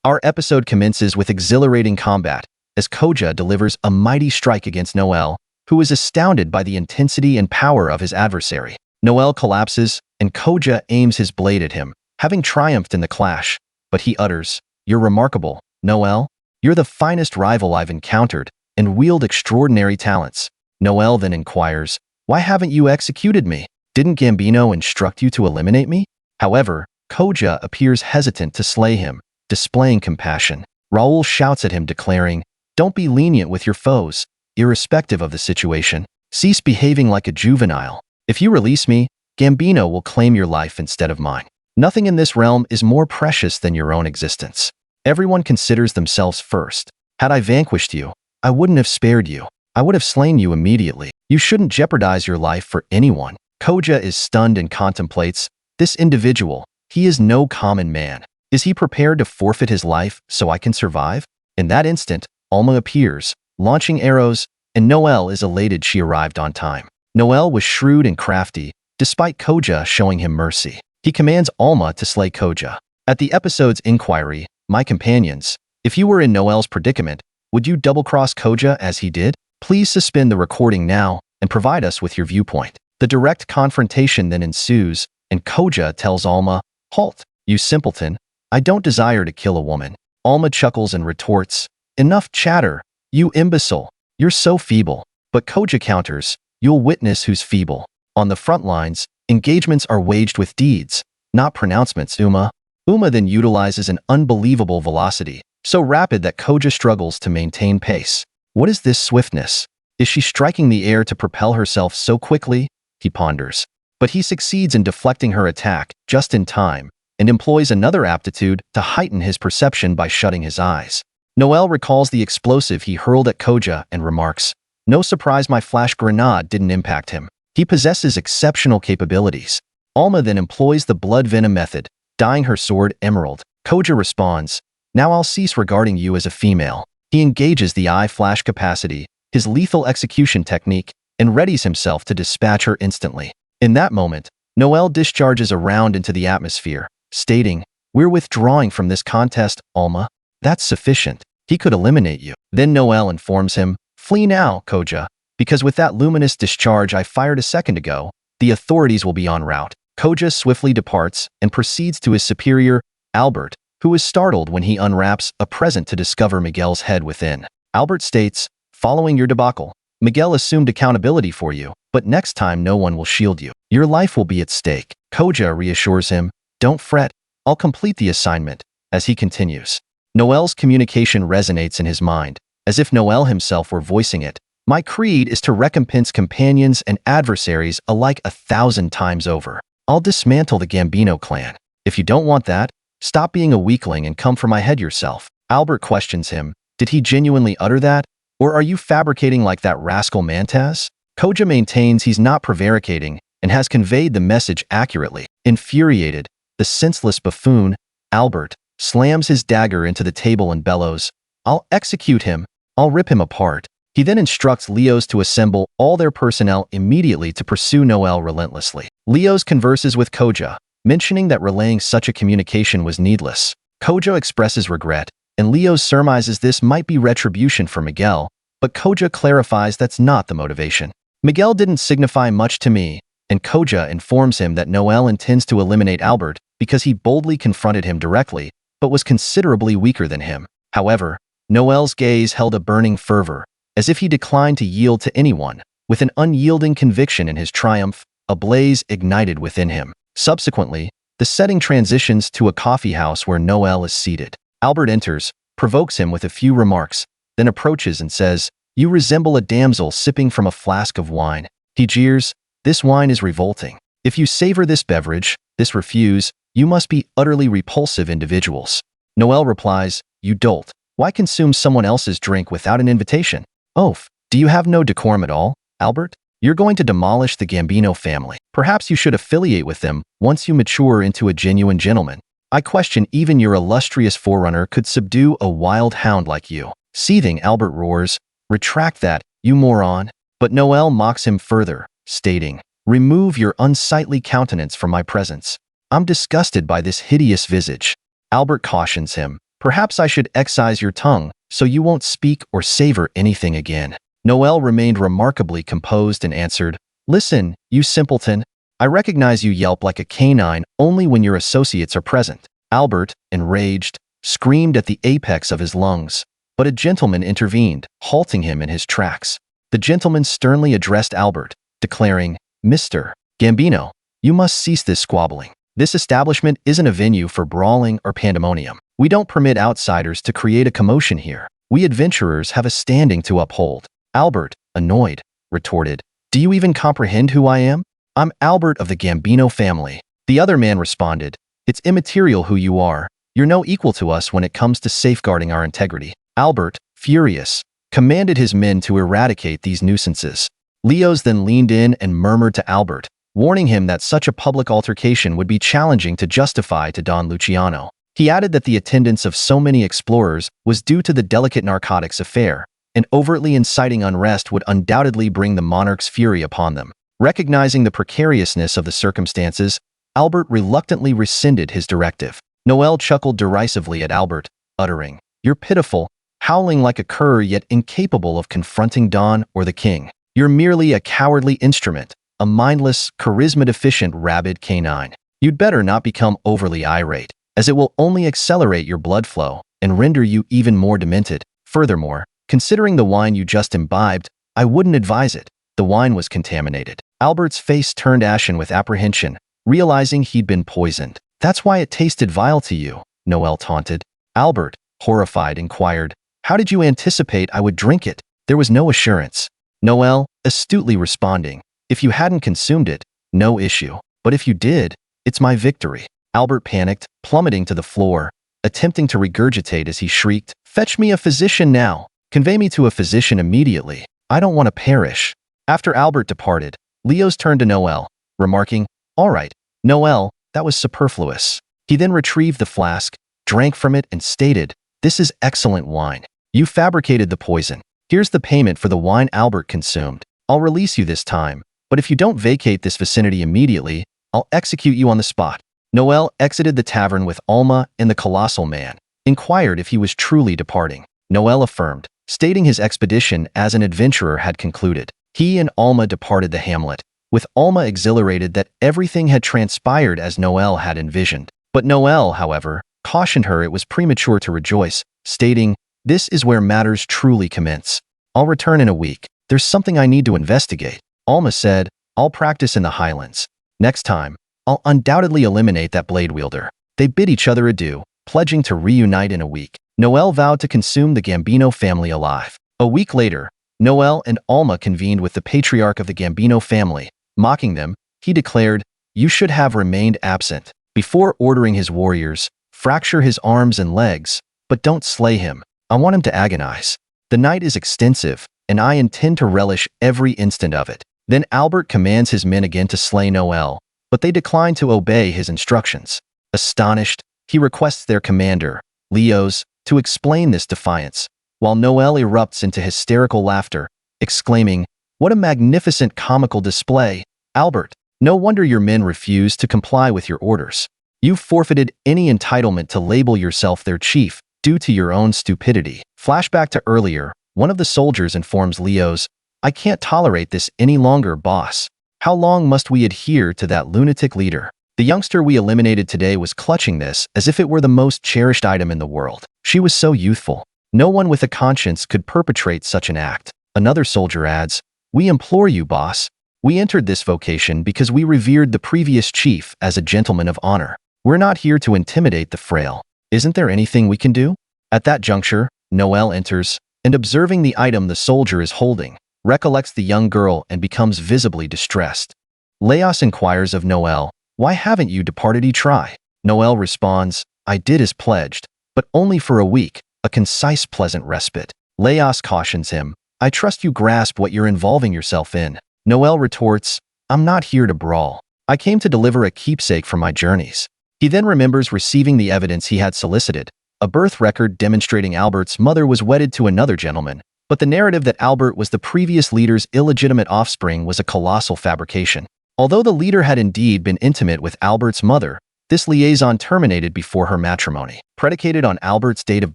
Our episode commences with exhilarating combat, as Koja delivers a mighty strike against Noel, who is astounded by the intensity and power of his adversary. Noel collapses, and Koja aims his blade at him, having triumphed in the clash. But he utters, "You're remarkable, Noel. You're the finest rival I've encountered, and wield extraordinary talents." Noel then inquires, "Why haven't you executed me? Didn't Gambino instruct you to eliminate me?" However, Koja appears hesitant to slay him, displaying compassion. Raoul shouts at him, declaring, "Don't be lenient with your foes, irrespective of the situation. Cease behaving like a juvenile. If you release me, Gambino will claim your life instead of mine. Nothing in this realm is more precious than your own existence. Everyone considers themselves first. Had I vanquished you, I wouldn't have spared you. I would have slain you immediately. You shouldn't jeopardize your life for anyone." Koja is stunned and contemplates, "This individual, he is no common man. Is he prepared to forfeit his life so I can survive?" In that instant, Alma appears, launching arrows, and Noel is elated she arrived on time. Noel was shrewd and crafty, despite Koja showing him mercy. He commands Alma to slay Koja. At the episode's inquiry, "My companions, if you were in Noel's predicament, would you double-cross Koja as he did? Please suspend the recording now and provide us with your viewpoint." The direct confrontation then ensues, and Koja tells Alma, "Halt, you simpleton. I don't desire to kill a woman." Alma chuckles and retorts, "Enough chatter, you imbecile. You're so feeble." But Koja counters, "You'll witness who's feeble." On the front lines, engagements are waged with deeds, not pronouncements. Uma then utilizes an unbelievable velocity, so rapid that Koja struggles to maintain pace. What is this swiftness? Is she striking the air to propel herself so quickly? He ponders. But he succeeds in deflecting her attack just in time, and employs another aptitude to heighten his perception by shutting his eyes. Noel recalls the explosive he hurled at Koja and remarks, "No surprise my flash grenade didn't impact him. He possesses exceptional capabilities." Alma then employs the blood venom method, dyeing her sword emerald. Koja responds, "Now I'll cease regarding you as a female." He engages the eye flash capacity, his lethal execution technique, and readies himself to dispatch her instantly. In that moment, Noel discharges a round into the atmosphere, stating, "We're withdrawing from this contest, Alma. That's sufficient. He could eliminate you." Then Noel informs him, "Flee now, Koja, because with that luminous discharge I fired a second ago, the authorities will be en route." Koja swiftly departs and proceeds to his superior, Albert, who is startled when he unwraps a present to discover Miguel's head within. Albert states, "Following your debacle, Miguel assumed accountability for you, but next time no one will shield you. Your life will be at stake." Koja reassures him, "Don't fret, I'll complete the assignment," as he continues. Noel's communication resonates in his mind, as if Noel himself were voicing it. "My creed is to recompense companions and adversaries alike 1,000 times over. I'll dismantle the Gambino clan. If you don't want that, stop being a weakling and come for my head yourself." Albert questions him, "Did he genuinely utter that? Or are you fabricating like that rascal Mantaz?" Koja maintains he's not prevaricating and has conveyed the message accurately. Infuriated, the senseless buffoon, Albert, slams his dagger into the table and bellows, "I'll execute him. I'll rip him apart." He then instructs Leos to assemble all their personnel immediately to pursue Noel relentlessly. Leos converses with Koja, mentioning that relaying such a communication was needless. Koja expresses regret, and Leos surmises this might be retribution for Miguel, but Koja clarifies that's not the motivation. "Miguel didn't signify much to me," and Koja informs him that Noel intends to eliminate Albert because he boldly confronted him directly, but was considerably weaker than him. However, Noel's gaze held a burning fervor, as if he declined to yield to anyone. With an unyielding conviction in his triumph, a blaze ignited within him. Subsequently, the setting transitions to a coffee house where Noel is seated. Albert enters, provokes him with a few remarks, then approaches and says, "You resemble a damsel sipping from a flask of wine." He jeers, "This wine is revolting. If you savor this beverage, this refuse, you must be utterly repulsive individuals." Noel replies, "You dolt. Why consume someone else's drink without an invitation? Oaf, do you have no decorum at all, Albert? You're going to demolish the Gambino family. Perhaps you should affiliate with them once you mature into a genuine gentleman. I question even your illustrious forerunner could subdue a wild hound like you." Seething, Albert roars, "Retract that, you moron." But Noel mocks him further, stating, "Remove your unsightly countenance from my presence. I'm disgusted by this hideous visage." Albert cautions him, Perhaps I should excise your tongue, so you won't speak or savor anything again." Noel remained remarkably composed and answered, "Listen, you simpleton. I recognize you yelp like a canine only when your associates are present." Albert, enraged, screamed at the apex of his lungs, but a gentleman intervened, halting him in his tracks. The gentleman sternly addressed Albert, declaring, "Mr. Gambino, you must cease this squabbling. This establishment isn't a venue for brawling or pandemonium. We don't permit outsiders to create a commotion here. We adventurers have a standing to uphold." Albert, annoyed, retorted, "Do you even comprehend who I am? I'm Albert of the Gambino family." The other man responded, "It's immaterial who you are. You're no equal to us when it comes to safeguarding our integrity." Albert, furious, commanded his men to eradicate these nuisances. Leos then leaned in and murmured to Albert, warning him that such a public altercation would be challenging to justify to Don Luciano. He added that the attendance of so many explorers was due to the delicate narcotics affair, and overtly inciting unrest would undoubtedly bring the monarch's fury upon them. Recognizing the precariousness of the circumstances, Albert reluctantly rescinded his directive. Noel chuckled derisively at Albert, uttering, "You're pitiful, howling like a cur yet incapable of confronting Don or the king. You're merely a cowardly instrument, a mindless, charisma-deficient rabid canine. You'd better not become overly irate, as it will only accelerate your blood flow and render you even more demented. Furthermore, considering the wine you just imbibed, I wouldn't advise it. The wine was contaminated." Albert's face turned ashen with apprehension, realizing he'd been poisoned. "That's why it tasted vile to you," Noel taunted. Albert, horrified, inquired, "How did you anticipate I would drink it?" There was no assurance. Noel, astutely responding, "If you hadn't consumed it, no issue. But if you did, it's my victory." Albert panicked, plummeting to the floor, attempting to regurgitate as he shrieked, "Fetch me a physician now! Convey me to a physician immediately! I don't want to perish." After Albert departed, Leos turned to Noel, remarking, "All right, Noel, that was superfluous." He then retrieved the flask, drank from it, and stated, "This is excellent wine. You fabricated the poison. Here's the payment for the wine Albert consumed. I'll release you this time, but if you don't vacate this vicinity immediately, I'll execute you on the spot." Noel exited the tavern with Alma and the colossal man, inquired if he was truly departing. Noel affirmed, stating his expedition as an adventurer had concluded. He and Alma departed the hamlet, with Alma exhilarated that everything had transpired as Noel had envisioned. But Noel, however, cautioned her it was premature to rejoice, stating, "This is where matters truly commence. I'll return in a week. There's something I need to investigate." Alma said, "I'll practice in the highlands. Next time, I'll undoubtedly eliminate that blade wielder." They bid each other adieu, pledging to reunite in a week. Noel vowed to consume the Gambino family alive. A week later, Noel and Alma convened with the patriarch of the Gambino family. Mocking them, he declared, "You should have remained absent. Before ordering his warriors, fracture his arms and legs, but don't slay him. I want him to agonize. The night is extensive, and I intend to relish every instant of it." Then Albert commands his men again to slay Noel, but they decline to obey his instructions. Astonished, he requests their commander, Leos, to explain this defiance, while Noel erupts into hysterical laughter, exclaiming, "What a magnificent comical display! Albert, no wonder your men refuse to comply with your orders. You've forfeited any entitlement to label yourself their chief due to your own stupidity." Flashback to earlier, one of the soldiers informs Leos, "I can't tolerate this any longer, boss. How long must we adhere to that lunatic leader?" The youngster we eliminated today was clutching this as if it were the most cherished item in the world. She was so youthful. No one with a conscience could perpetrate such an act. Another soldier adds, "We implore you, boss. We entered this vocation because we revered the previous chief as a gentleman of honor. We're not here to intimidate the frail. Isn't there anything we can do?" At that juncture, Noel enters, and observing the item the soldier is holding, recollects the young girl and becomes visibly distressed. Leos inquires of Noel, "Why haven't you departed Etri?" Noel responds, "I did as pledged, but only for a week, a concise pleasant respite." Leos cautions him, "I trust you grasp what you're involving yourself in." Noel retorts, "I'm not here to brawl. I came to deliver a keepsake from my journeys." He then remembers receiving the evidence he had solicited, a birth record demonstrating Albert's mother was wedded to another gentleman, but the narrative that Albert was the previous leader's illegitimate offspring was a colossal fabrication. Although the leader had indeed been intimate with Albert's mother, This liaison terminated before her matrimony. Predicated on Albert's date of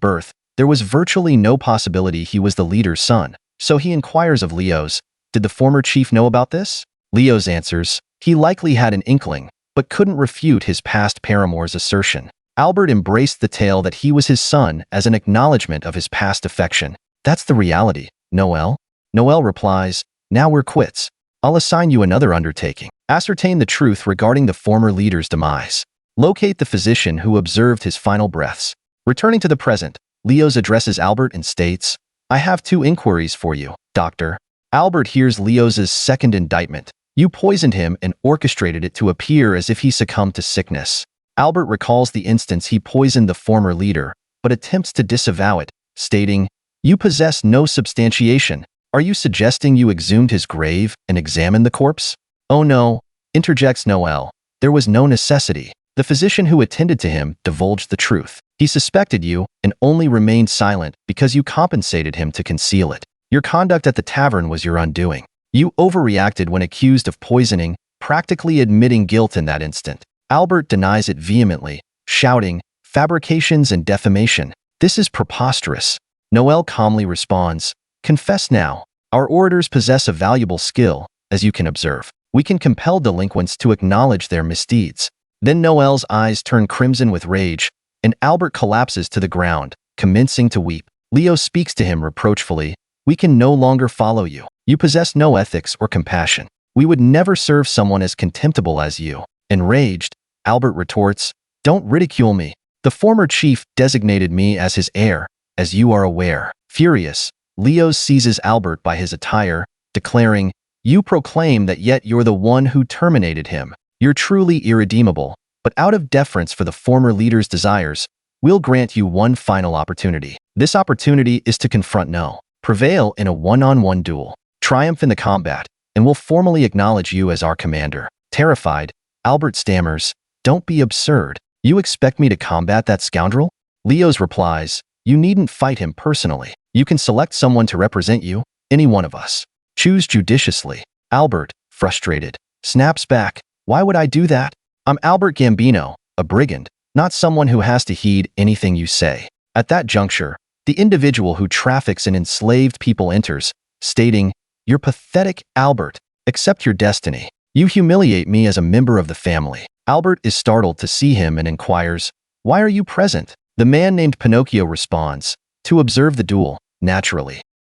birth, there was virtually no possibility he was the leader's son. So he inquires of Leo's, "Did the former chief know about this?" Leo's answers, "He likely had an inkling, but couldn't refute his past paramour's assertion." Albert embraced the tale that he was his son as an acknowledgement of his past affection. "That's the reality, Noel." Noel replies, "Now we're quits. I'll assign you another undertaking. Ascertain the truth regarding the former leader's demise. Locate the physician who observed his final breaths." Returning to the present, Leo's addresses Albert and states, "I have 2 inquiries for you, doctor." Albert hears Leo's second indictment. "You poisoned him and orchestrated it to appear as if he succumbed to sickness." Albert recalls the instance he poisoned the former leader, but attempts to disavow it, stating, "You possess no substantiation. Are you suggesting you exhumed his grave and examined the corpse?" "Oh no," interjects Noel. "There was no necessity. The physician who attended to him divulged the truth. He suspected you and only remained silent because you compensated him to conceal it. Your conduct at the tavern was your undoing. You overreacted when accused of poisoning, practically admitting guilt in that instant." Albert denies it vehemently, shouting, "Fabrications and defamation. This is preposterous." Noel calmly responds, "Confess now. Our orators possess a valuable skill, as you can observe. We can compel delinquents to acknowledge their misdeeds." Then Noel's eyes turn crimson with rage, and Albert collapses to the ground, commencing to weep. Leo speaks to him reproachfully, "We can no longer follow you. You possess no ethics or compassion. We would never serve someone as contemptible as you." Enraged, Albert retorts, "Don't ridicule me. The former chief designated me as his heir, as you are aware." Furious, Leo seizes Albert by his attire, declaring, "You proclaim that yet you're the one who terminated him. You're truly irredeemable, but out of deference for the former leader's desires, we'll grant you one final opportunity. This opportunity is to confront No. Prevail in a one-on-one duel. Triumph in the combat, and we'll formally acknowledge you as our commander." Terrified, Albert stammers, "Don't be absurd. You expect me to combat that scoundrel?" Leo's replies, "You needn't fight him personally. You can select someone to represent you, any one of us. Choose judiciously." Albert, frustrated, snaps back, "Why would I do that? I'm Albert Gambino, a brigand, not someone who has to heed anything you say." At that juncture, the individual who traffics in enslaved people enters, stating, "You're pathetic, Albert. Accept your destiny. You humiliate me as a member of the family." Albert is startled to see him and inquires, "Why are you present?" The man named Pinocchio responds, "To observe the duel, naturally."